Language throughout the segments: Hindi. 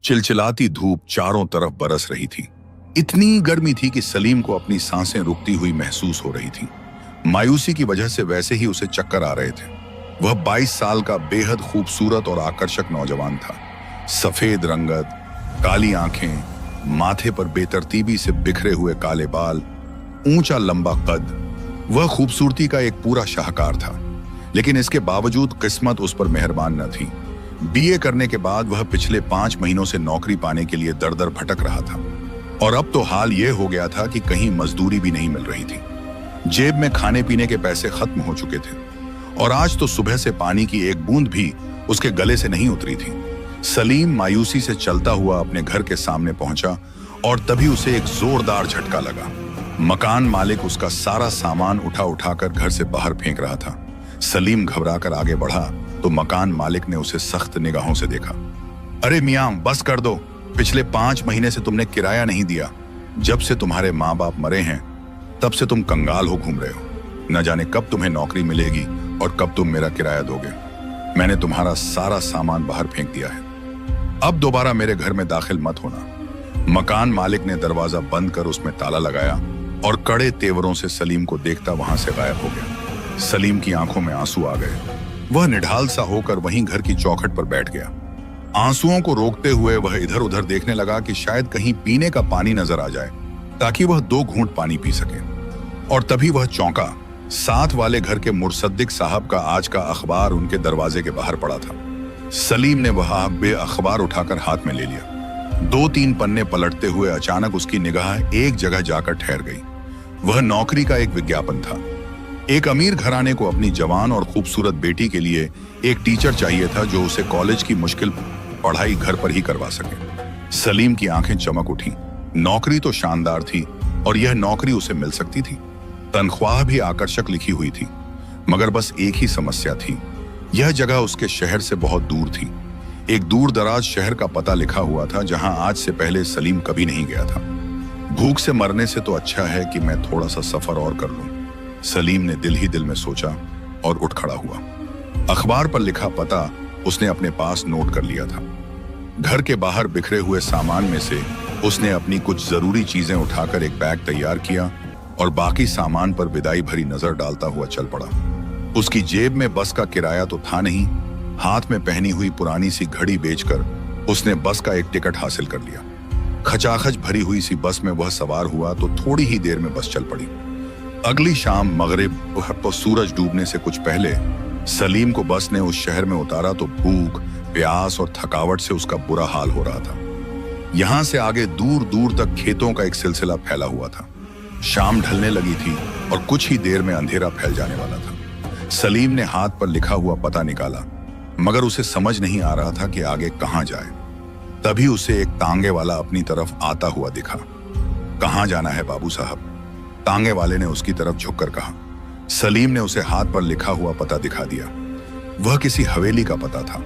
चिलचिलाती धूप चारों तरफ बरस रही थी। इतनी गर्मी थी कि सलीम को अपनी सांसें रुकती हुई महसूस हो रही थी। मायूसी की वजह से वैसे ही उसे चक्कर आ रहे थे। वह 22 साल का बेहद खूबसूरत और आकर्षक नौजवान था। सफेद रंगत, काली आंखें, माथे पर बेतरतीबी से बिखरे हुए काले बाल, ऊंचा लंबा कद। वह खूबसूरती का एक पूरा शाहकार था, लेकिन इसके बावजूद किस्मत उस पर मेहरबान न थी। बीए करने के बाद वह पिछले 5 महीनों से नौकरी पाने के लिए दर दर भटक रहा था, और अब तो हाल यह हो गया था कि कहीं मजदूरी भी नहीं मिल रही थी। जेब में खाने पीने के पैसे खत्म हो चुके थे, और आज तो सुबह से पानी की एक बूंद भी उसके गले से नहीं उतरी थी। सलीम मायूसी से चलता हुआ अपने घर के सामने पहुंचा, और तभी उसे एक जोरदार झटका लगा। मकान मालिक उसका सारा सामान उठा उठाकर घर से बाहर फेंक रहा था। सलीम घबराकर आगे बढ़ा तो मकान मालिक ने उसे सख्त निगाहों से देखा। अरे मियां, बस कर दो। पिछले 5 महीने से तुमने किराया नहीं दिया। जब से तुम्हारे माँ बाप मरे हैं तब से तुम कंगाल हो घूम रहे हो। न जाने कब तुम्हें नौकरी मिलेगी और कब तुम मेरा किराया दोगे। मैंने तुम्हारा सारा सामान बाहर फेंक दिया है। अब दोबारा मेरे घर में दाखिल मत होना। मकान मालिक ने दरवाजा बंद कर उसमें ताला लगाया और कड़े तेवरों से सलीम को देखता वहां से गायब हो गया। सलीम की आंखों में आंसू आ गए। वह निढाल सा होकर वहीं घर की चौखट पर बैठ गया। आंसुओं को रोकते हुए वह इधर उधर देखने लगा कि शायद कहीं पीने का पानी नजर आ जाए, ताकि वह 2 घूंट पानी पी सके। और तभी वह चौंका। साथ वाले घर के मुर्सद्दिक साहब का आज का अखबार उनके दरवाजे के बाहर पड़ा था। सलीम ने वह अखबार उठाकर हाथ में ले लिया। 2-3 पन्ने पलटते हुए अचानक उसकी निगाह एक जगह जाकर ठहर गई। वह नौकरी का एक विज्ञापन था। एक अमीर घराने को अपनी जवान और खूबसूरत बेटी के लिए एक टीचर चाहिए था जो उसे कॉलेज की मुश्किल पढ़ाई घर पर ही करवा सके। सलीम की आंखें चमक उठी। नौकरी तो शानदार थी और यह नौकरी उसे मिल सकती थी। तनख्वाह भी आकर्षक लिखी हुई थी, मगर बस एक ही समस्या थी। यह जगह उसके शहर से बहुत दूर थी। एक दूर दराज शहर का पता लिखा हुआ था जहां आज से पहले सलीम कभी नहीं गया था। भूख से मरने से तो अच्छा है कि मैं थोड़ा सा सफर और कर लूं, सलीम ने दिल ही दिल में सोचा और उठ खड़ा हुआ। अखबार पर लिखा पता उसने अपने पास नोट कर लिया था। घर के बाहर बिखरे हुए सामान में से उसने अपनी कुछ जरूरी चीजें उठाकर एक बैग तैयार किया और बाकी सामान पर विदाई भरी नजर डालता हुआ चल पड़ा। उसकी जेब में बस का किराया तो था नहीं। हाथ में पहनी हुई पुरानी सी घड़ी बेचकर उसने बस का एक टिकट हासिल कर लिया। खचाखच भरी हुई सी बस में वह सवार हुआ तो थोड़ी ही देर में बस चल पड़ी। अगली शाम मगरिब तो सूरज डूबने से कुछ पहले सलीम को बस ने उस शहर में उतारा तो भूख, प्यास और थकावट से उसका बुरा हाल हो रहा था। यहां से आगे दूर दूर तक खेतों का एक सिलसिला फैला हुआ था। शाम ढलने लगी थी और कुछ ही देर में अंधेरा फैल जाने वाला था। सलीम ने हाथ पर लिखा हुआ पता निकाला, मगर उसे समझ नहीं आ रहा था कि आगे कहां जाए। तभी उसे एक तांगे वाला अपनी तरफ आता हुआ दिखा। कहां जाना है बाबू साहब? तांगे वाले ने उसकी तरफ झुककर कहा। सलीम ने उसे हाथ पर लिखा हुआ पता दिखा दिया। वह किसी हवेली का पता था।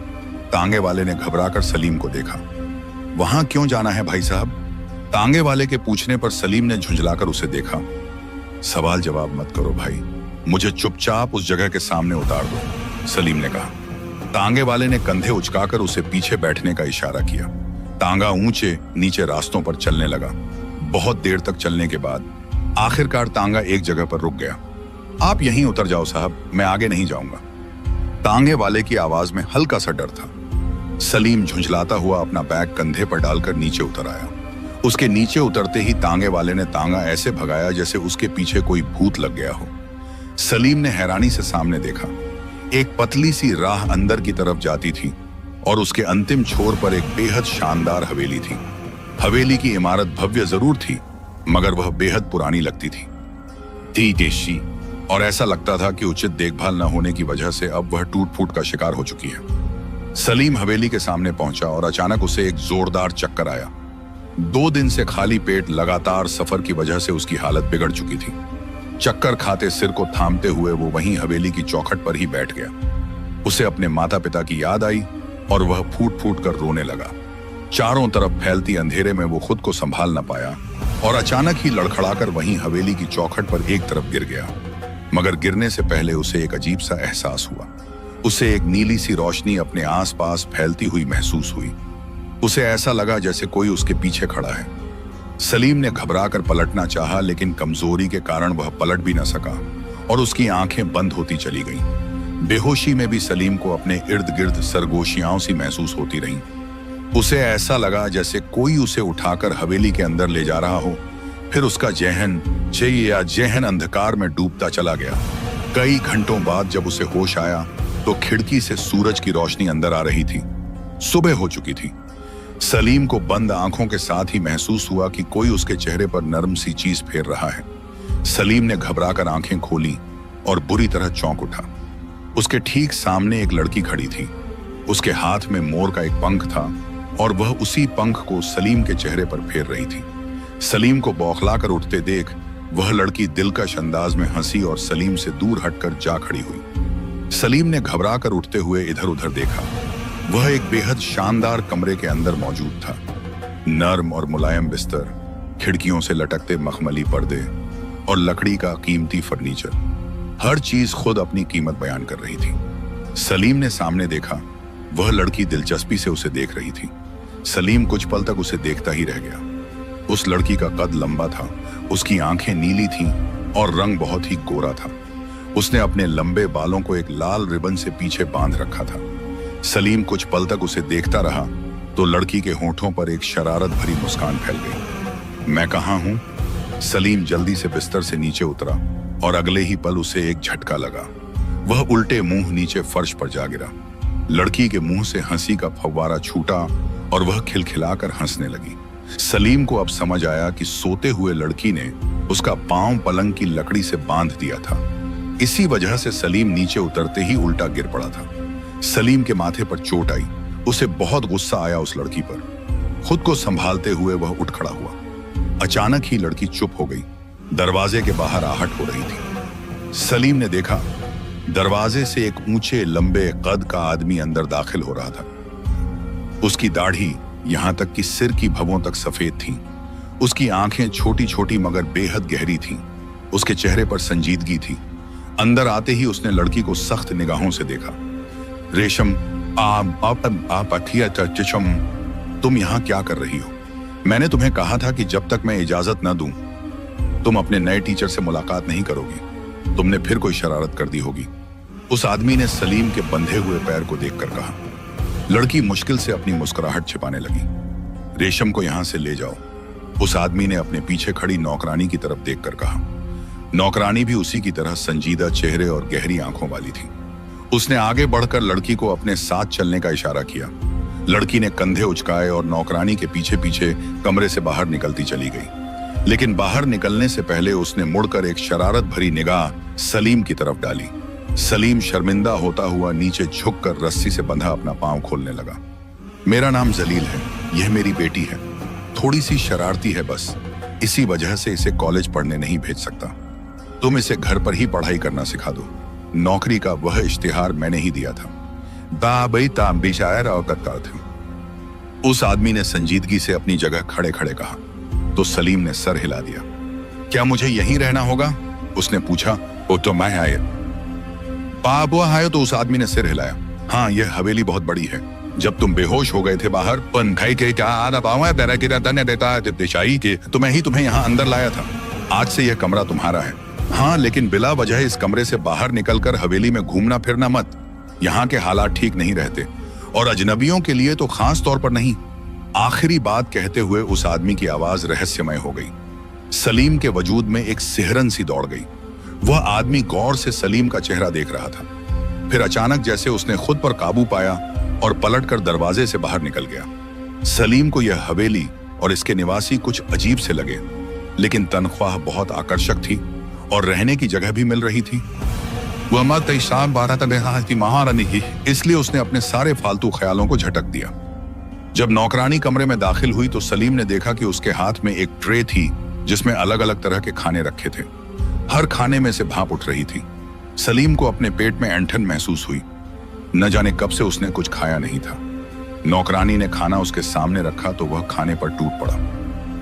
तांगे वाले ने घबराकर सलीम को देखा। वहां क्यों जाना है भाई साहब? तांगे वाले के पूछने पर सलीम ने झुंझलाकर उसे देखा। सवाल जवाब मत करो भाई, मुझे चुपचाप उस जगह के सामने उतार दो, सलीम ने कहा। तांगे वाले ने कंधे उचकाकर उसे पीछे बैठने का इशारा किया। तांगा ऊंचे नीचे रास्तों पर चलने लगा। बहुत देर तक चलने के बाद आखिरकार तांगा एक जगह पर रुक गया। आप यहीं उतर जाओ साहब, मैं आगे नहीं जाऊंगा। तांगे वाले की आवाज में हल्का सा डर था। सलीम झुंझलाता हुआ अपना बैग कंधे पर डालकर नीचे उतर आया। उसके नीचे उतरते ही तांगे वाले ने तांगा ऐसे भगाया जैसे उसके पीछे कोई भूत लग गया हो। सलीम ने हैरानी से सामने देखा। एक पतली सी राह अंदर की तरफ जाती थी और उसके अंतिम छोर पर एक बेहद शानदार हवेली थी। हवेली की इमारत भव्य जरूर थी, मगर वह बेहद पुरानी लगती थी। देशी, और ऐसा लगता था कि उचित देखभाल न होने की वजह से अब वह टूट फूट का शिकार हो चुकी है। सलीम हवेली के सामने पहुंचा और अचानक उसे एक जोरदार चक्कर आया। 2 दिन से खाली पेट लगातार सफर की वजह से उसकी हालत बिगड़ चुकी थी। चक्कर खाते सिर को थामते हुए वो वहीं हवेली की चौखट पर ही बैठ गया। उसे अपने माता पिता की याद आई और वह फूट फूट कर रोने लगा। चारों तरफ फैलती अंधेरे में वो खुद को संभाल न पाया और अचानक ही लड़खड़ाकर वहीं हवेली की चौखट पर एक तरफ गिर गया। मगर गिरने से पहले उसे एक अजीब सा एहसास हुआ। उसे एक नीली सी रोशनी अपने आसपास फैलती हुई महसूस हुई। उसे ऐसा लगा जैसे कोई उसके पीछे खड़ा है। सलीम ने घबराकर पलटना चाहा, लेकिन कमजोरी के कारण वह पलट भी न सका और उसकी आंखें बंद होती चली गईं। बेहोशी में भी सलीम को अपने इर्द गिर्द सरगोशियां सी महसूस होती रहीं। उसे ऐसा लगा जैसे कोई उसे उठाकर हवेली के अंदर ले जा रहा हो। फिर उसका जहन अंधकार में डूबता चला गया। कई घंटों बाद जब उसे होश आया तो खिड़की से सूरज की रोशनी अंदर आ रही थी। सुबह हो चुकी थी। सलीम को बंद आंखों के साथ ही महसूस हुआ कि कोई उसके चेहरे पर नरम सी चीज फेर रहा है। सलीम ने घबराकर आंखें खोली और बुरी तरह चौंक उठा। उसके ठीक सामने एक लड़की खड़ी थी। उसके हाथ में मोर का एक पंख था और वह उसी पंख को सलीम के चेहरे पर फेर रही थी। सलीम को बौखलाकर उठते देख वह लड़की दिलकश अंदाज में हंसी और सलीम से दूर हटकर जा खड़ी हुई। सलीम ने घबराकर उठते हुए इधर उधर देखा। वह एक बेहद शानदार कमरे के अंदर मौजूद था। नर्म और मुलायम बिस्तर, खिड़कियों से लटकते मखमली पर्दे और लकड़ी का कीमती फर्नीचर, हर चीज खुद अपनी कीमत बयान कर रही थी। सलीम ने सामने देखा। वह लड़की दिलचस्पी से उसे देख रही थी। सलीम कुछ पल तक उसे देखता ही रह गया। उस लड़की का कद लंबा था, उसकी आंखें नीली थीं और रंग बहुत ही गोरा था। उसने अपने लंबे बालों को एक लाल रिबन से पीछे बांध रखा था। सलीम कुछ पल तक उसे देखता रहा तो लड़की के होठों पर एक शरारत भरी मुस्कान फैल गई। मैं कहाँ हूं? सलीम जल्दी से बिस्तर से नीचे उतरा और अगले ही पल उसे एक झटका लगा। वह उल्टे मुंह नीचे फर्श पर जा गिरा। लड़की के मुंह से हंसी का फव्वारा छूटा और वह खिलखिलाकर हंसने लगी। सलीम को अब समझ आया कि सोते हुए लड़की ने उसका पांव पलंग की लकड़ी से बांध दिया था। इसी वजह से सलीम नीचे उतरते ही उल्टा गिर पड़ा था। सलीम के माथे पर चोट आई। उसे बहुत गुस्सा आया उस लड़की पर। खुद को संभालते हुए वह उठ खड़ा हुआ। अचानक ही लड़की चुप हो गई। दरवाजे के बाहर आहट हो रही थी। सलीम ने देखा दरवाजे से एक ऊंचे लंबे कद का आदमी अंदर दाखिल हो रहा था। उसकी दाढ़ी यहां तक कि सिर की भवों तक सफेद थीं। उसकी आंखें छोटी छोटी मगर बेहद गहरी थीं। उसके चेहरे पर संजीदगी थी। अंदर आते ही उसने लड़की को सख्त निगाहों से देखा। रेशम, तुम यहां क्या कर रही हो? मैंने तुम्हें कहा था कि जब तक मैं इजाजत न दूं तुम अपने नए टीचर से मुलाकात नहीं करोगी। तुमने फिर कोई शरारत कर दी होगी। उस आदमी ने सलीम के बंधे हुए पैर को देखकर कहा। लड़की मुश्किल से अपनी मुस्कुराहट छिपाने लगी। रेशम को यहां से ले जाओ, उस आदमी ने अपने पीछे खड़ी नौकरानी की तरफ देखकर कहा। नौकरानी भी उसी की तरह संजीदा चेहरे और गहरी आंखों वाली थी। उसने आगे बढ़कर लड़की को अपने साथ चलने का इशारा किया। लड़की ने कंधे उचकाए और नौकरानी के पीछे पीछे कमरे से बाहर निकलती चली गई। लेकिन बाहर निकलने से पहले उसने मुड़कर एक शरारत भरी निगाह सलीम की तरफ डाली। सलीम शर्मिंदा होता हुआ नीचे झुककर रस्सी से बंधा अपना पांव खोलने लगा। मेरा नाम जलील है, यह मेरी बेटी है। थोड़ी सी शरारती है बस, इसी वजह से इसे कॉलेज पढ़ने नहीं भेज सकता। तुम इसे घर पर ही पढ़ाई करना सिखा दो। नौकरी का वह इश्तिहार मैंने ही दिया था। उस आदमी ने संजीदगी से अपनी जगह खड़े खड़े कहा तो सलीम ने सर हिला दिया। क्या मुझे यहीं रहना होगा? उसने पूछा। वो तो मैं आए बाबुआ आयो तो उस आदमी ने सिर हिलाया। हाँ, यह हवेली बहुत बड़ी है। जब तुम बेहोश हो गए थे बाहर पंखाई के क्या आधा पाँव है तेरा किरा तने देता दिशाई के तो मैं ही तुम्हें यहाँ अंदर लाया था। आज से यह कमरा तुम्हारा है। हाँ, लेकिन बिला वजह इस कमरे से बाहर निकलकर हवेली में घूमना फिरना मत। यहाँ के हालात ठीक नहीं रहते और अजनबियों के लिए तो खास तौर पर नहीं। आखिरी बात कहते हुए उस आदमी की आवाज रहस्यमय हो गई। सलीम के वजूद में एक सिहरन सी दौड़ गई। वह आदमी गौर से सलीम का चेहरा देख रहा था। फिर अचानक जैसे उसने खुद पर काबू पाया और पलटकर दरवाजे से बाहर निकल गया। सलीम को यह हवेली और इसके निवासी कुछ अजीब से लगे, लेकिन तनख्वाह बहुत आकर्षक थी और रहने की जगह भी मिल रही थी। वह मत महारानी ही, इसलिए उसने अपने सारे फालतू ख्यालों को झटक दिया। जब नौकरानी कमरे में दाखिल हुई तो सलीम ने देखा कि उसके हाथ में एक ट्रे थी जिसमें अलग अलग तरह के खाने रखे थे। हर खाने में से भाप उठ रही थी। सलीम को अपने पेट में ऐंठन महसूस हुई। न जाने कब से उसने कुछ खाया नहीं था। नौकरानी ने खाना उसके सामने रखा तो वह खाने पर टूट पड़ा।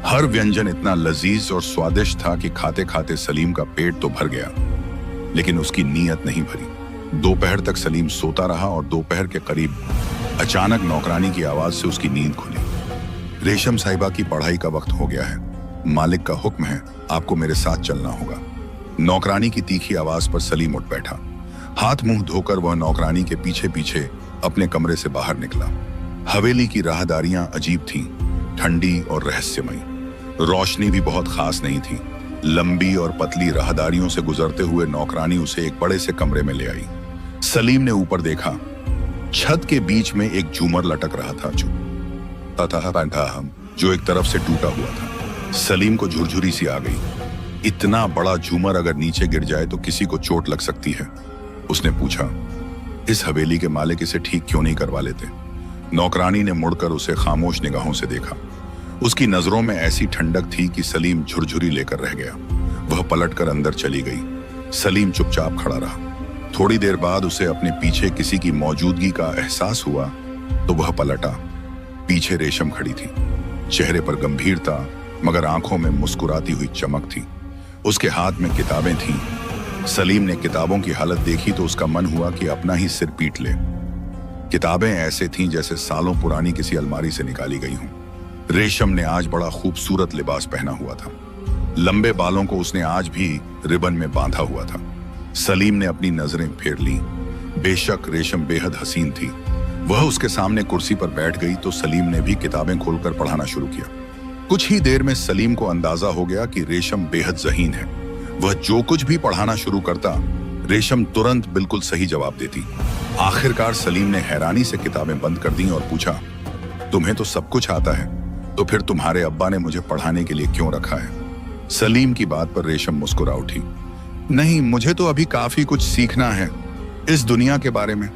हर व्यंजन इतना लजीज और स्वादिष्ट था कि खाते खाते सलीम का पेट तो भर गया, लेकिन उसकी नीयत नहीं भरी। दोपहर तक सलीम सोता रहा और दोपहर के करीब अचानक नौकरानी की आवाज से उसकी नींद खुली। रेशम साहिबा की पढ़ाई का वक्त हो गया है, मालिक का हुक्म है, आपको मेरे साथ चलना होगा। नौकरानी की तीखी आवाज पर सलीम उठ बैठा। हाथ मुंह धोकर वह नौकरानी के पीछे पीछे अपने कमरे से बाहर निकला। हवेली की राहदारियां अजीब थीं, ठंडी और रहस्यमयी। रोशनी भी बहुत खास नहीं थी। लंबी और पतली राहदारियों से गुजरते हुए नौकरानी उसे एक बड़े से कमरे में ले आई। सलीम ने ऊपर देखा। छत के बीच में एक झूमर लटक रहा था जो एक तरफ से टूटा हुआ था। सलीम को झुरझुरी सी आ गई। इतना बड़ा झूमर अगर नीचे गिर जाए तो किसी को चोट लग सकती है। उसने पूछा, इस हवेली के मालिक इसे ठीक क्यों नहीं करवा लेते? नौकरानी ने मुड़कर उसे खामोश निगाहों से देखा। उसकी नजरों में ऐसी ठंडक थी कि सलीम झुरझुरी लेकर रह गया। वह पलटकर अंदर चली गई। सलीम चुपचाप खड़ा रहा। थोड़ी देर बाद उसे अपने पीछे किसी की मौजूदगी का एहसास हुआ तो वह पलटा। पीछे रेशम खड़ी थी। चेहरे पर गंभीरता मगर आंखों में मुस्कुराती हुई चमक थी। उसके हाथ में किताबें थीं। सलीम ने किताबों की हालत देखी तो उसका मन हुआ कि अपना ही सिर पीट ले। किताबें ऐसे थीं जैसे सालों पुरानी किसी अलमारी से निकाली गई हों। रेशम ने आज बड़ा खूबसूरत लिबास पहना हुआ था। लंबे बालों को उसने आज भी रिबन में बांधा हुआ था। सलीम ने अपनी नजरें फेर ली। बेशक रेशम बेहद हसीन थी। वह उसके सामने कुर्सी पर बैठ गई तो सलीम ने भी किताबें खोलकर पढ़ाना शुरू किया। कुछ ही देर में सलीम को अंदाजा हो गया कि रेशम बेहद ज़हीन है। वह जो कुछ भी पढ़ाना शुरू करता, रेशम तुरंत बिल्कुल सही जवाब देती। आखिरकार सलीम ने हैरानी से किताबें बंद कर दी और पूछा, तुम्हें तो सब कुछ आता है, तो फिर तुम्हारे अब्बा ने मुझे पढ़ाने के लिए क्यों रखा है? सलीम की बात पर रेशम मुस्कुरा उठी। नहीं, मुझे तो अभी काफी कुछ सीखना है इस दुनिया के बारे में।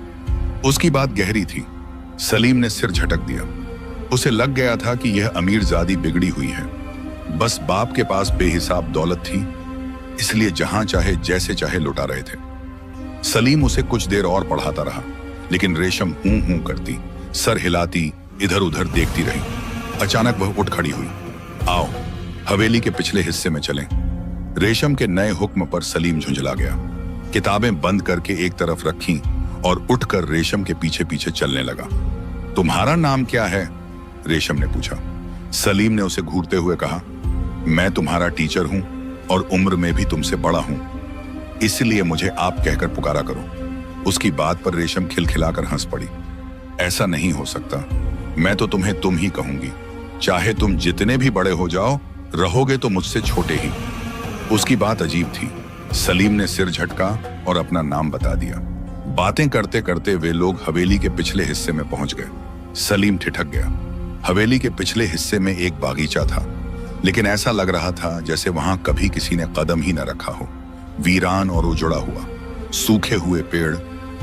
उसकी बात गहरी थी। सलीम ने सिर झटक दिया। उसे लग गया था कि यह अमीरजादी बिगड़ी हुई है। बस बाप के पास बेहिसाब दौलत थी, इसलिए जहां चाहे जैसे चाहे लुटा रहे थे। सलीम उसे कुछ देर और पढ़ाता रहा, लेकिन रेशम हूं हूं करती, सर हिलाती, इधर उधर देखती रही। अचानक वह उठ खड़ी हुई। आओ, हवेली के पिछले हिस्से में चलें। रेशम के नए हुक्म पर सलीम झुंझला गया। किताबें बंद करके एक तरफ रखीं और उठकर रेशम के पीछे पीछे चलने लगा। तुम्हारा नाम क्या है? रेशम ने पूछा। सलीम ने उसे घूरते हुए कहा, मैं तुम्हारा टीचर हूं और उम्र में भी तुमसे बड़ा हूं, इसलिए मुझे आप कहकर पुकारा करो। उसकी बात पर रेशम खिलखिलाकर हंस पड़ी। ऐसा नहीं हो सकता, मैं तो तुम्हें तुम ही कहूंगी। चाहे तुम जितने भी बड़े हो जाओ, रहोगे तो मुझसे छोटे ही। उसकी बात अजीब थी। सलीम ने सिर झटका और अपना नाम बता दिया। बातें करते करते वे लोग हवेली के पिछले हिस्से में पहुंच गए। सलीम ठिठक गया। हवेली के पिछले हिस्से में एक बागीचा था, लेकिन ऐसा लग रहा था जैसे वहां कभी किसी ने कदम ही न रखा हो। वीरान और उजड़ा हुआ, सूखे हुए पेड़,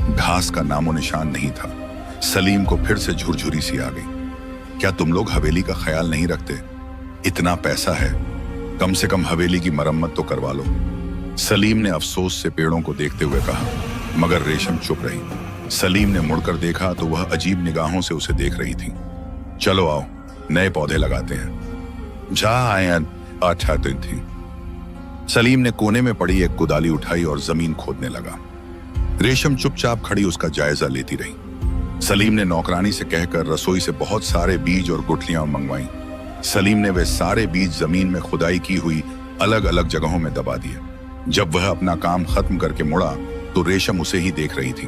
घास का नामो निशान नहीं था। सलीम को फिर से झुरझुरी सी आ गई। क्या तुम लोग हवेली का ख्याल नहीं रखते? इतना पैसा है, कम से कम हवेली की मरम्मत तो करवा लो। सलीम ने अफसोस से पेड़ों को देखते हुए कहा, मगर रेशम चुप रही। सलीम ने मुड़कर देखा तो वह अजीब निगाहों से उसे देख रही थी। चलो आओ, नए पौधे लगाते हैं। जा आयन अच्छा दिन थी। सलीम ने कोने में पड़ी एक कुदाली उठाई और जमीन खोदने लगा। रेशम चुपचाप खड़ी उसका जायजा लेती रही। सलीम ने नौकरानी से कहकर रसोई से बहुत सारे बीज और गुठलियां मंगवाई। सलीम ने वे सारे बीज जमीन में खुदाई की हुई अलग अलग जगहों में दबा दिए। जब वह अपना काम खत्म करके मुड़ा तो रेशम उसे ही देख रही थी।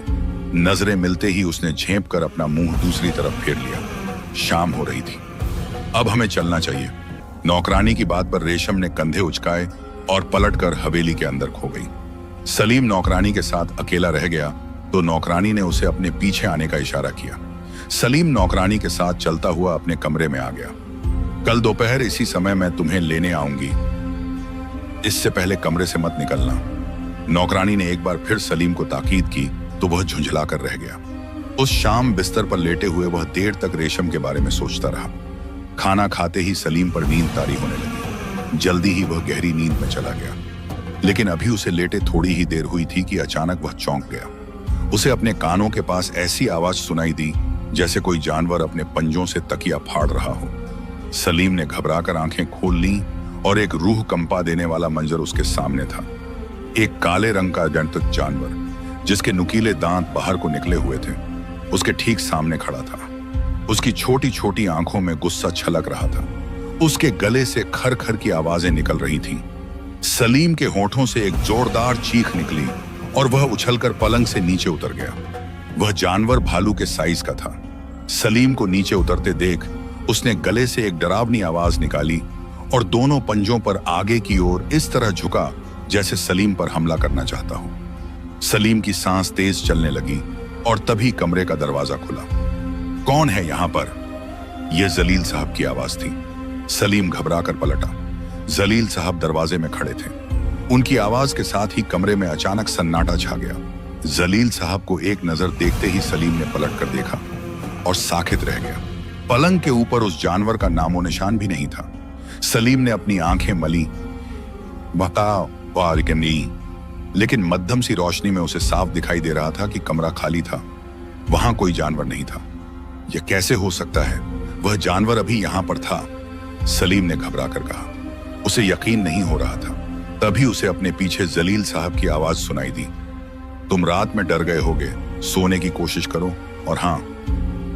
नजरें मिलते ही उसने झेप कर अपना मुंह दूसरी तरफ फेर लिया। शाम हो रही थी। अब हमें चलना चाहिए। नौकरानी की बात पर रेशम ने कंधे उचकाए और पलटकर हवेली के अंदर खो गई। सलीम नौकरानी के साथ अकेला रह गया तो नौकरानी ने उसे अपने पीछे आने का इशारा किया। सलीम नौकरानी के साथ चलता हुआ अपने कमरे में आ गया। कल दोपहर इसी समय मैं तुम्हें लेने आऊंगी, इससे पहले कमरे से मत निकलना। नौकरानी ने एक बार फिर सलीम को ताकीद की तो वह झुंझला कर रह गया। उस शाम बिस्तर पर लेटे हुए वह देर तक रेशम के बारे में सोचता रहा। खाना खाते ही सलीम पर नींद तारी होने लगी। जल्दी ही वह गहरी नींद में चला गया। लेकिन अभी उसे लेटे थोड़ी ही देर हुई थी कि अचानक वह चौंक गया। उसे अपने कानों के पास ऐसी आवाज सुनाई दी जैसे कोई जानवर अपने पंजों से तकिया फाड़ रहा हो। सलीम ने घबराकर आंखें खोल लीं और एक रूह कंपा देने वाला मंजर उसके सामने था। एक काले रंग का जंतुक जानवर जिसके नुकीले दांत बाहर को निकले हुए थे, उसके ठीक सामने खड़ा था। उसकी छोटी छोटी आंखों में गुस्सा छलक रहा था। उसके गले से खर खर की आवाजें निकल रही थीं। सलीम के होठों से एक जोरदार चीख निकली और वह उछलकर पलंग से नीचे उतर गया। वह जानवर भालू के साइज का था। सलीम को नीचे उतरते देख उसने गले से एक डरावनी आवाज निकाली और दोनों पंजों पर आगे की ओर इस तरह झुका जैसे सलीम पर हमला करना चाहता हो। सलीम की सांस तेज चलने लगी और तभी कमरे का दरवाजा खुला। कौन है यहां पर? यह जलील साहब की आवाज थी। सलीम घबराकर पलटा। जलील साहब दरवाजे में खड़े थे। उनकी आवाज के साथ ही कमरे में अचानक सन्नाटा छा गया। जलील साहब को एक नजर देखते ही सलीम ने पलटकर देखा और साकित रह गया। पलंग के ऊपर उस जानवर का नामो निशान भी नहीं था। सलीम ने अपनी आंखें मली, बताओ नहीं, लेकिन मध्यम सी रोशनी में उसे साफ दिखाई दे रहा था कि कमरा खाली था। वहां कोई जानवर नहीं था। यह कैसे हो सकता है? वह जानवर अभी यहां पर था। सलीम ने घबरा कर कहा। उसे यकीन नहीं हो रहा था। तभी उसे अपने पीछे जलील साहब की आवाज सुनाई दी। तुम रात में डर गए होगे, सोने की कोशिश करो और हां,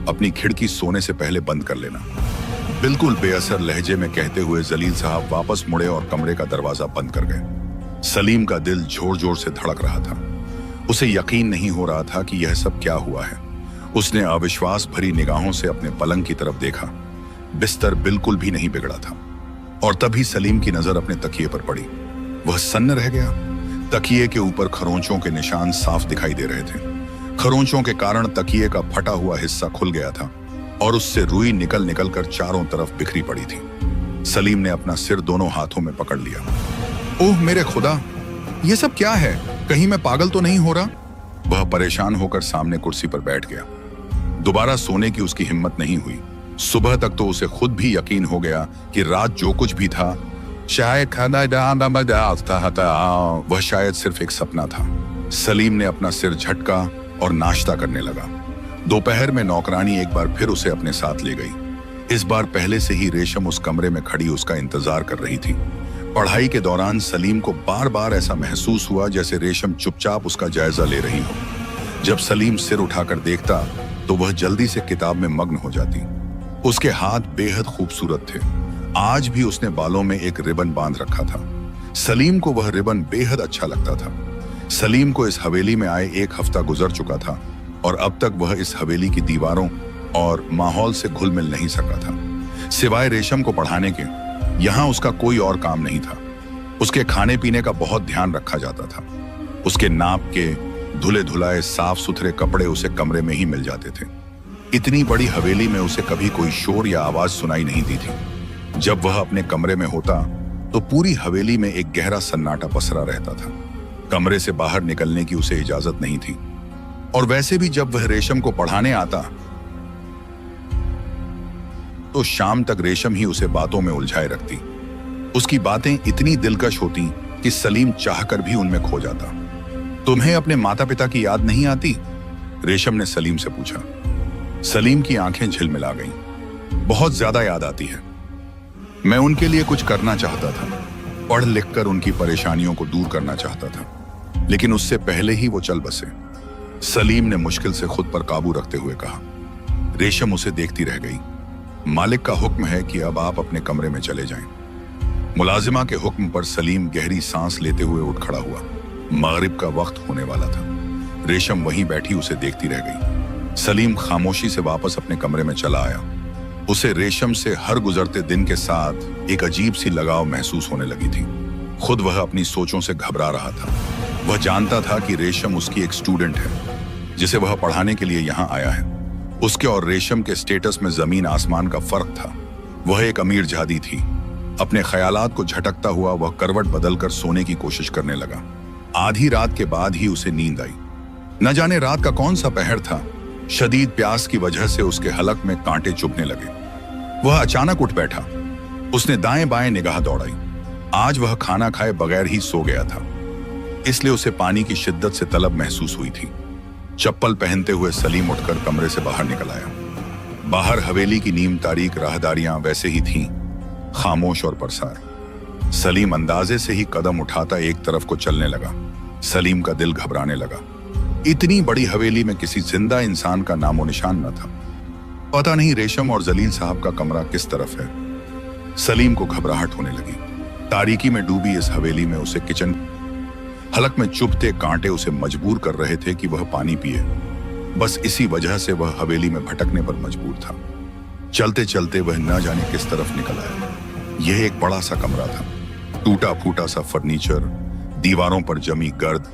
अपनी खिड़की सोने से पहले बंद कर लेना। बिल्कुल बेअसर लहजे में कहते हुए जलील साहब वापस मुड़े और कमरे का दरवाजा बंद कर गए। सलीम का दिल जोर जोर से धड़क रहा था। उसे यकीन नहीं हो रहा था कि यह सब क्या हुआ है। उसने अविश्वास भरी निगाहों से अपने पलंग की तरफ देखा। बिस्तर बिल्कुल भी नहीं बिगड़ा था। और तभी सलीम की नजर अपने तकिए पर पड़ी। वह सन्न रह गया। तकिए के ऊपर खरोंचों के निशान साफ दिखाई दे रहे थे। खरोंचों के कारण तकिए का फटा हुआ हिस्सा खुल गया था और उससे रुई निकल निकल कर चारों तरफ बिखरी पड़ी थी। सलीम ने अपना सिर दोनों हाथों में पकड़ लिया। ओह मेरे खुदा, ये सब क्या है? कहीं मैं पागल तो नहीं हो रहा? वह परेशान होकर सामने कुर्सी पर बैठ गया। दोबारा सोने की उसकी हिम्मत नहीं हुई। सुबह तक तो उसे खुद भी यकीन हो गया कि रात जो कुछ भी था, शायद वह शायद सिर्फ एक सपना था। सलीम ने अपना सिर झटका और नाश्ता करने लगा। दोपहर में नौकरानी एक बार फिर उसे अपने साथ ले गई। इस बार पहले से ही रेशम उस कमरे में खड़ी उसका इंतजार कर रही थी। पढ़ाई के दौरान सलीम को बार बार ऐसा महसूस हुआ जैसे रेशम चुपचाप उसका जायजा ले रही हो। जब सलीम सिर उठाकर देखता तो वह जल्दी से किताब में मग्न हो जाती। उसके हाथ बेहद खूबसूरत थे। आज भी उसने बालों में एक रिबन बांध रखा था। सलीम को वह रिबन बेहद अच्छा लगता था। सलीम को इस हवेली में आए 1 हफ्ता गुजर चुका था और अब तक वह इस हवेली की दीवारों और माहौल से घुल मिल नहीं सका था। सिवाय रेशम को पढ़ाने के यहाँ उसका कोई और काम नहीं था। उसके खाने पीने का बहुत ध्यान रखा जाता था। उसके नाप के धुले धुलाए साफ सुथरे कपड़े उसे कमरे में ही मिल जाते थे। इतनी बड़ी हवेली में उसे कभी कोई शोर या आवाज सुनाई नहीं दी थी। जब वह अपने कमरे में होता तो पूरी हवेली में एक गहरा सन्नाटा पसरा रहता था। कमरे से बाहर निकलने की उसे इजाजत नहीं थी। और वैसे भी जब वह रेशम को पढ़ाने आता तो शाम तक रेशम ही उसे बातों में उलझाए रखती। उसकी बातें इतनी दिलकश होती कि सलीम चाहकर भी उनमें खो जाता। तुम्हें अपने माता पिता की याद नहीं आती? रेशम ने सलीम से पूछा। सलीम की आंखें झिलमिला गईं। बहुत ज्यादा याद आती है। मैं उनके लिए कुछ करना चाहता था, पढ़ लिखकर उनकी परेशानियों को दूर करना चाहता था, लेकिन उससे पहले ही वो चल बसे। सलीम ने मुश्किल से खुद पर काबू रखते हुए कहा। रेशम उसे देखती रह गई। मालिक का हुक्म है कि अब आप अपने कमरे में चले जाएं। मुलाजिमा के हुक्म पर सलीम गहरी सांस लेते हुए उठ खड़ा हुआ। मगरिब का वक्त होने वाला था। रेशम वहीं बैठी उसे देखती रह गई। सलीम खामोशी से वापस अपने कमरे में चला आया। उसे रेशम से हर गुजरते दिन के साथ एक अजीब सी लगाव महसूस होने लगी थी। खुद वह अपनी सोचों से घबरा रहा था। वह जानता था कि रेशम उसकी एक स्टूडेंट है जिसे वह पढ़ाने के लिए यहाँ आया है। उसके और रेशम के स्टेटस में जमीन आसमान का फर्क था। वह एक अमीर जादी थी। अपने ख्यालात को झटकता हुआ वह करवट बदलकर सोने की कोशिश करने लगा। आधी रात के बाद ही उसे नींद आई। न जाने रात का कौन सा पहर था। शदीद प्यास की वजह से उसके हलक में कांटे चुभने लगे। वह अचानक उठ बैठा। उसने दाएं बाएं निगाह दौड़ाई। आज वह खाना खाए बगैर ही सो गया था, इसलिए उसे पानी की शिद्दत से तलब महसूस हुई थी। चप्पल पहनते हुए सलीम उठकर कमरे से बाहर निकल आया। बाहर हवेली की नीम तारीक राहदारियां वैसे ही थीं, खामोश और परसार। सलीम अंदाजे से ही कदम उठाता एक तरफ को चलने लगा। सलीम का दिल घबराने लगा। इतनी बड़ी हवेली में किसी जिंदा इंसान का नामो निशान न था। पता नहीं रेशम और जलील साहब का कमरा किस तरफ है। सलीम को घबराहट होने लगी। तारीकी में डूबी इस हवेली में उसे किचन हलक में चुभते कांटे उसे मजबूर कर रहे थे कि वह पानी पिए। बस इसी वजह से वह हवेली में भटकने पर मजबूर था। चलते चलते वह न जाने किस तरफ निकल आया। यह एक बड़ा सा कमरा था। टूटा फूटा सा फर्नीचर, दीवारों पर जमी गर्द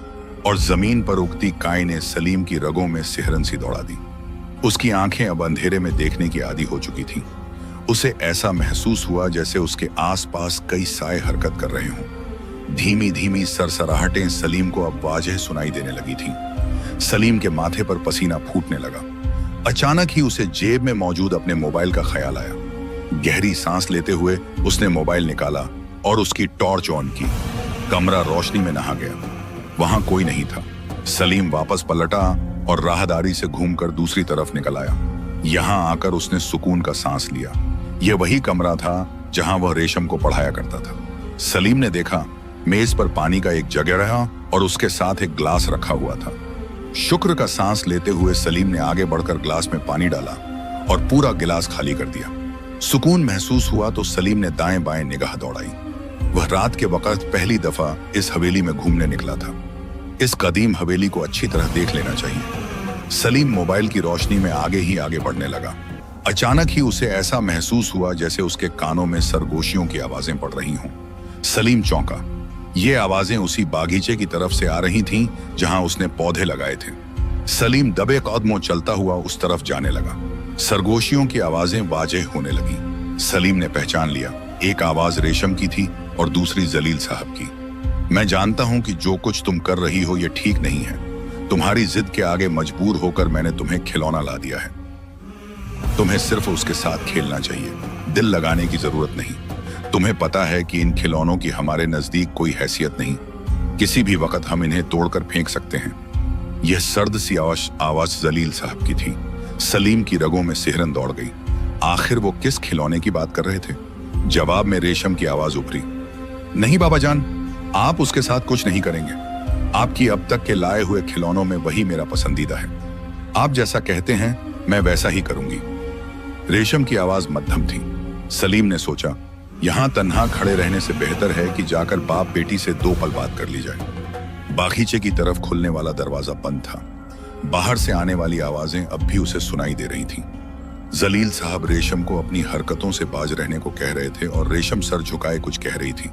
और जमीन पर उगती काई ने सलीम की रगों में सिहरन सी दौड़ा दी। उसकी आंखें अब अंधेरे में देखने की आदी हो चुकी थीं। उसे ऐसा महसूस हुआ जैसे उसके आसपास कई साए हरकत कर रहे हों। धीमी धीमी सरसराहटें सलीम को अब वाज़ेह सुनाई देने लगी थीं। सलीम के माथे पर पसीना फूटने लगा। अचानक ही उसे जेब में मौजूद अपने मोबाइल का ख्याल आया। गहरी सांस लेते हुए उसने मोबाइल निकाला और उसकी टॉर्च ऑन की। कमरा रोशनी में नहा गया। वहां कोई नहीं था। सलीम वापस पलटा और राहदारी से घूमकर दूसरी तरफ निकल आया। यहां आकर उसने सुकून का सांस लिया। यह वही कमरा था जहां वह रेशम को पढ़ाया करता था। सलीम ने देखा मेज पर पानी का एक जग रहा और उसके साथ एक ग्लास रखा हुआ था। शुक्र का सांस लेते हुए सलीम ने आगे बढ़कर ग्लास में पानी डाला और पूरा गिलास खाली कर दिया। सुकून महसूस हुआ तो सलीम ने दाएं बाएं निगाह दौड़ाई। वह रात के वक्त पहली दफा इस हवेली में घूमने निकला था। इस कदीम हवेली को अच्छी तरह देख लेना चाहिए। सलीम मोबाइल की रोशनी में आगे ही आगे बढ़ने लगा। अचानक ही उसे ऐसा महसूस हुआ जैसे उसके कानों में सरगोशियों की आवाजें पड़ रही हों। सलीम चौंका। ये आवाजें उसी बागीचे की तरफ से आ रही थीं जहां उसने पौधे लगाए थे। सलीम दबे कदमों चलता हुआ उस तरफ जाने लगा। सरगोशियों की आवाजें वाज़ेह होने लगी। सलीम ने पहचान लिया, एक आवाज रेशम की थी और दूसरी जलील साहब की। मैं जानता हूं कि जो कुछ तुम कर रही हो ये ठीक नहीं है। तुम्हारी जिद के आगे मजबूर होकर मैंने तुम्हें खिलौना ला दिया है। तुम्हें सिर्फ उसके साथ खेलना चाहिए, दिल लगाने की जरूरत नहीं। तुम्हें पता है कि इन खिलौनों की हमारे नजदीक कोई हैसियत नहीं। किसी भी वक्त हम इन्हें तोड़कर फेंक सकते हैं। यह सर्द सी आवाज जलील साहब की थी। सलीम की रगों में सिहरन दौड़ गई। आखिर वो किस खिलौने की बात कर रहे थे? जवाब में रेशम की आवाज उभरी, नहीं बाबा जान, आप उसके साथ कुछ नहीं करेंगे। आपकी अब तक के लाए हुए खिलौनों में वही मेरा पसंदीदा है। आप जैसा कहते हैं मैं वैसा ही करूंगी। रेशम की आवाज मध्यम थी। सलीम ने सोचा, यहां तन्हा खड़े रहने से बेहतर है कि जाकर बाप बेटी से दो पल बात कर ली जाए। बागीचे की तरफ खुलने वाला दरवाजा बंद था। बाहर से आने वाली आवाजें अब भी उसे सुनाई दे रही थीं। जलील साहब रेशम को अपनी हरकतों से बाज रहने को कह रहे थे और रेशम सर झुकाए कुछ कह रही थी।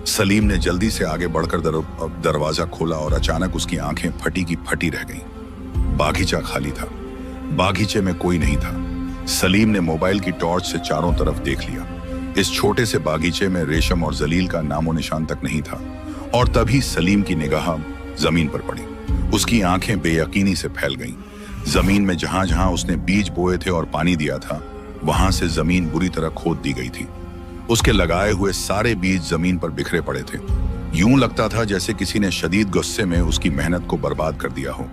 सलीम ने जल्दी से आगे बढ़कर दरवाजा खोला और अचानक उसकी आंखें फटी की फटी रह गईं। बागीचा खाली था। बागीचे में कोई नहीं था। सलीम ने मोबाइल की टॉर्च से चारों तरफ देख लिया। इस छोटे से बागीचे में रेशम और जलील का नामो निशान तक नहीं था। और तभी सलीम की निगाह जमीन पर पड़ी। उसकी आंखें बेयकीनी से फैल गईं। जमीन में जहां जहां उसने बीज बोए थे और पानी दिया था, वहां से जमीन बुरी तरह खोद दी गई थी। उसके लगाए हुए सारे बीज जमीन पर बिखरे पड़े थे। यूं लगता था जैसे किसी ने शदीद गुस्से में उसकी मेहनत को बर्बाद कर दिया हो।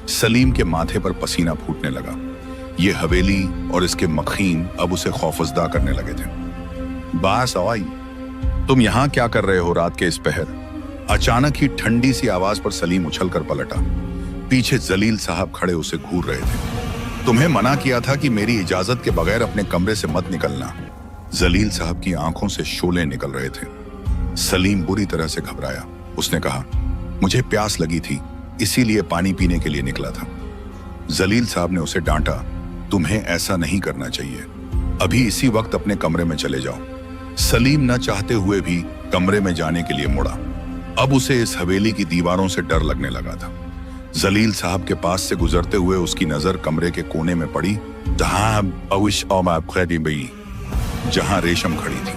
सलीम के माथे पर पसीना फूटने लगा। ये हवेली और इसके मखीन अब उसे खौफजदा करने लगे थे। बास आई, तुम यहां क्या कर रहे हो रात के इस पहर? अचानक ही ठंडी सी आवाज पर सलीम उछलकर पलटा। पीछे जलील साहब खड़े उसे घूर रहे थे। तुम्हें मना किया था कि मेरी इजाजत के बगैर अपने कमरे से मत निकलना। जलील साहब की आंखों से शोले निकल रहे थे। सलीम बुरी तरह से घबराया। उसने कहा, मुझे प्यास लगी थी, इसीलिए पानी पीने के लिए निकला था। जलील साहब ने उसे डांटा, तुम्हें ऐसा नहीं करना चाहिए। अभी इसी वक्त अपने कमरे में चले जाओ। सलीम न चाहते हुए भी कमरे में जाने के लिए मुड़ा। अब उसे इस हवेली की दीवारों से डर लगने लगा था। जलील साहब के पास से गुजरते हुए उसकी नजर कमरे के कोने में पड़ी, जहां रेशम खड़ी थी।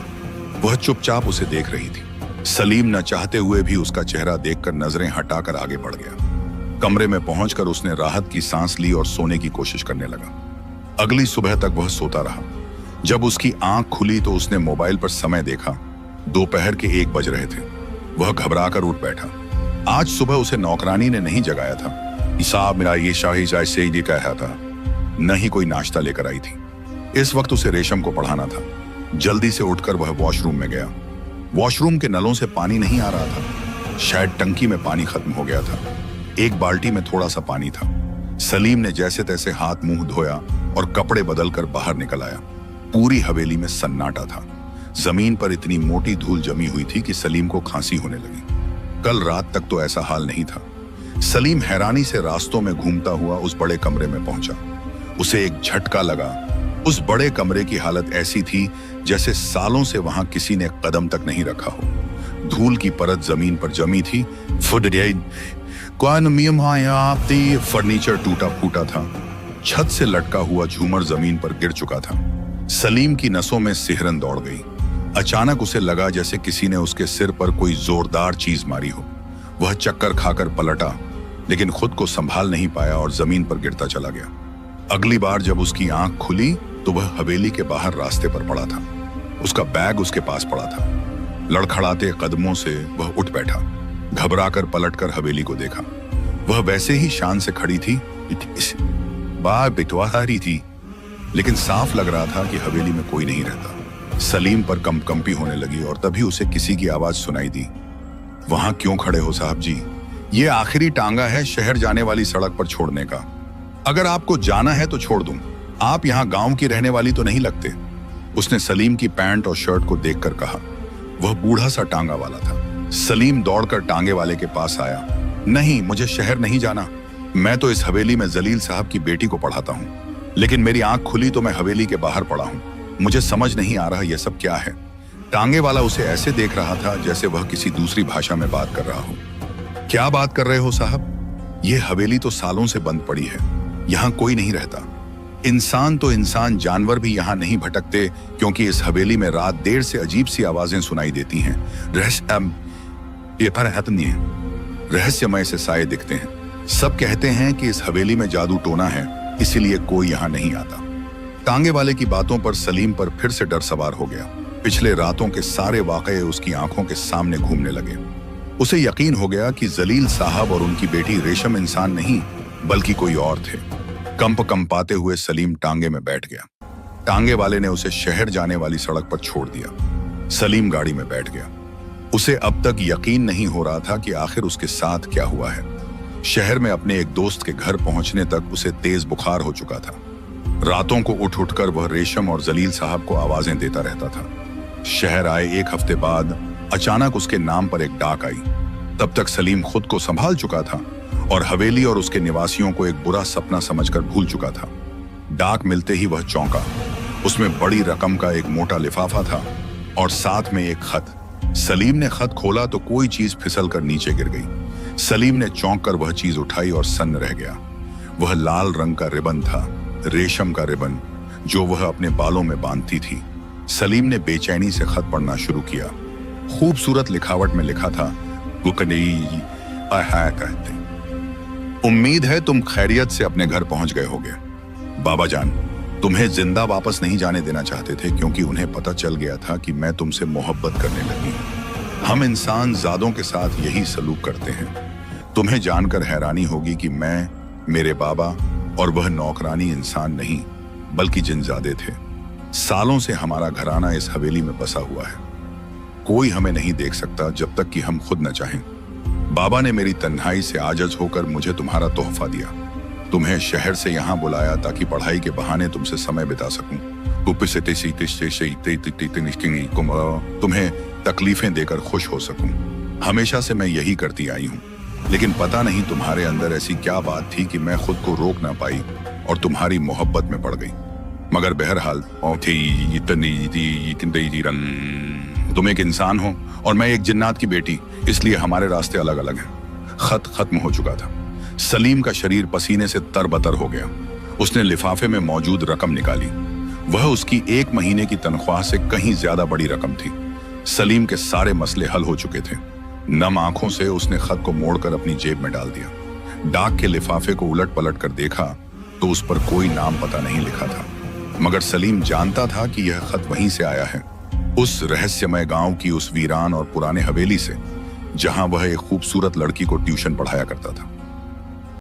वह चुपचाप उसे देख रही थी। सलीम न चाहते हुए भी उसका चेहरा देखकर नजरें हटाकर आगे बढ़ गया। कमरे में पहुंचकर उसने राहत की सांस ली और सोने की कोशिश करने लगा। अगली सुबह तक वह सोता रहा। जब उसकी आंख खुली तो उसने मोबाइल पर समय देखा। दोपहर के 1 बज रहे थे। वह घबराकर उठ बैठा। आज सुबह उसे नौकरानी ने नहीं जगाया था। साहब मेरा ये शाही चाय से ही कहा था, न ही कोई नाश्ता लेकर आई थी। इस वक्त उसे रेशम को पढ़ाना था। जल्दी से उठकर वह वॉशरूम में गया। वॉशरूम के नलों से पानी नहीं आ रहा था। शायद टंकी में पानी खत्म हो गया था। एक बाल्टी में थोड़ा सा पानी था। सलीम ने जैसे तैसे हाथ मुंह धोया और कपड़े बदलकर बाहर निकल आया। पूरी हवेली में सन्नाटा था। जमीन पर इतनी मोटी धूल जमी हुई थी कि सलीम को खांसी होने लगी। कल रात तक तो ऐसा हाल नहीं था। सलीम हैरानी से रास्तों में घूमता हुआ उस बड़े कमरे में पहुंचा। उसे एक झटका लगा। उस बड़े कमरे की हालत ऐसी थी जैसे सालों से वहां किसी ने कदम तक नहीं रखा हो। धूल की परत जमीन पर जमी थी। फर्नीचर टूटा फूटा था। छत से लटका हुआ झूमर जमीन पर गिर चुका था। सलीम की नसों में सिहरन दौड़ गई। अचानक उसे लगा जैसे किसी ने उसके सिर पर कोई जोरदार चीज मारी हो। वह चक्कर खाकर पलटा, लेकिन खुद को संभाल नहीं पाया और जमीन पर गिरता चला गया। अगली बार जब उसकी आंख खुली तो वह हवेली के बाहर रास्ते पर पड़ा था। उसका बैग उसके पास पड़ा था। लड़खड़ाते कदमों से वह उठ बैठा। घबराकर पलटकर हवेली को देखा। वह वैसे ही शान से खड़ी थी। बाहर बिटवारी थी, लेकिन साफ लग रहा था कि हवेली में कोई नहीं रहता। सलीम पर कंपकंपी होने लगी और तभी उसे किसी की आवाज सुनाई दी। वहां क्यों खड़े हो साहब जी? ये आखिरी टांगा है शहर जाने वाली सड़क पर छोड़ने का। अगर आपको जाना है तो छोड़ दूं। आप यहाँ गांव की रहने वाली तो नहीं लगते। उसने सलीम की पैंट और शर्ट को देखकर कहा। वह बूढ़ा सा टांगा वाला था। सलीम दौड़कर टांगे वाले के पास आया। नहीं, मुझे शहर नहीं जाना। मैं तो इस हवेली में जलील साहब की बेटी को पढ़ाता हूँ, लेकिन मेरी आंख खुली तो मैं हवेली के बाहर पड़ा हूँ। मुझे समझ नहीं आ रहा यह सब क्या है। टांगे वाला उसे ऐसे देख रहा था जैसे वह किसी दूसरी भाषा में बात कर रहा हो। क्या बात कर रहे हो साहब? यह हवेली तो सालों से बंद पड़ी है। यहाँ कोई नहीं रहता। इंसान तो इंसान, जानवर भी यहाँ नहीं भटकते, क्योंकि इस हवेली में रात देर से अजीब सी आवाजें सुनाई देती हैं। रहस्यमय से साए दिखते हैं। सब कहते हैं कि इस हवेली में जादू टोना है, इसीलिए कोई यहाँ नहीं आता। टांगे वाले की बातों पर सलीम पर फिर से डर सवार हो गया। पिछले रातों के सारे वाकये उसकी आंखों के सामने घूमने लगे। उसे यकीन हो गया कि जलील साहब और उनकी बेटी रेशम इंसान नहीं, बल्कि कोई और थे। कंपाते हुए सलीम टांगे में बैठ गया। टांगे वाले ने उसे शहर जाने वाली सड़क पर छोड़ दिया। सलीम गाड़ी में बैठ गया। उसे अब तक यकीन नहीं हो रहा था कि आखिर उसके साथ क्या हुआ है। शहर में अपने एक दोस्त के घर पहुंचने तक उसे तेज बुखार हो चुका था। रातों को उठ उठकर वह रेशम और जलील साहब को आवाजें देता रहता था। शहर आए 1 हफ्ते बाद अचानक उसके नाम पर एक डाक आई। तब तक सलीम खुद को संभाल चुका था और हवेली और उसके निवासियों को एक बुरा सपना समझकर भूल चुका था। डाक मिलते ही वह चौंका। उसमें बड़ी रकम का एक मोटा लिफाफा था और साथ में एक खत। सलीम ने खत खोला तो कोई चीज फिसल कर नीचे गिर गई। सलीम ने चौंक कर वह चीज उठाई और सन्न रह गया। वह लाल रंग का रिबन था, रेशम का रिबन, जो वह अपने बालों में बांधती थी। सलीम ने बेचैनी से खत पढ़ना शुरू किया। खूबसूरत लिखावट में लिखा था, कहते उम्मीद है तुम खैरियत से अपने घर पहुंच गए होगे। बाबा जान तुम्हें जिंदा वापस नहीं जाने देना चाहते थे, क्योंकि उन्हें पता चल गया था कि मैं तुमसे मोहब्बत करने लगी। हम इंसान जादों के साथ यही सलूक करते हैं। तुम्हें जानकर हैरानी होगी कि मैं, मेरे बाबा और वह नौकरानी इंसान नहीं, बल्कि जिनजादे थे। सालों से हमारा घराना इस हवेली में बसा हुआ है। कोई हमें नहीं देख सकता जब तक कि हम खुद न चाहें। बाबा ने मेरी तन्हाई से आजज होकर मुझे तुम्हारा तोहफा दिया। तुम्हें शहर से यहाँ बुलाया ताकि पढ़ाई के बहाने तुमसे समय बिता सकूं। तुम्हें तकलीफें देकर खुश हो सकूं। हमेशा से मैं यही करती आई हूँ, लेकिन पता नहीं तुम्हारे अंदर ऐसी क्या बात थी कि मैं खुद को रोक ना पाई और तुम्हारी मोहब्बत में पड़ गई। मगर बहरहाल तुम एक इंसान हो और मैं एक जिन्नात की बेटी, इसलिए हमारे रास्ते अलग अलग हैं। खत खत्म हो चुका था। सलीम का शरीर पसीने से तरबतर हो गया। उसने लिफाफे में मौजूद रकम निकाली। वह उसकी 1 महीने की तनख्वाह से कहीं ज्यादा बड़ी रकम थी। सलीम के सारे मसले हल हो चुके थे। नम आंखों से उसने खत को मोड़कर अपनी जेब में डाल दिया। डाक के लिफाफे को उलट पलट कर देखा तो उस पर कोई नाम पता नहीं लिखा था, मगर सलीम जानता था कि यह खत वहीं से आया है, उस रहस्यमय गांव की उस वीरान और पुराने हवेली से, जहां वह एक खूबसूरत लड़की को ट्यूशन पढ़ाया करता था।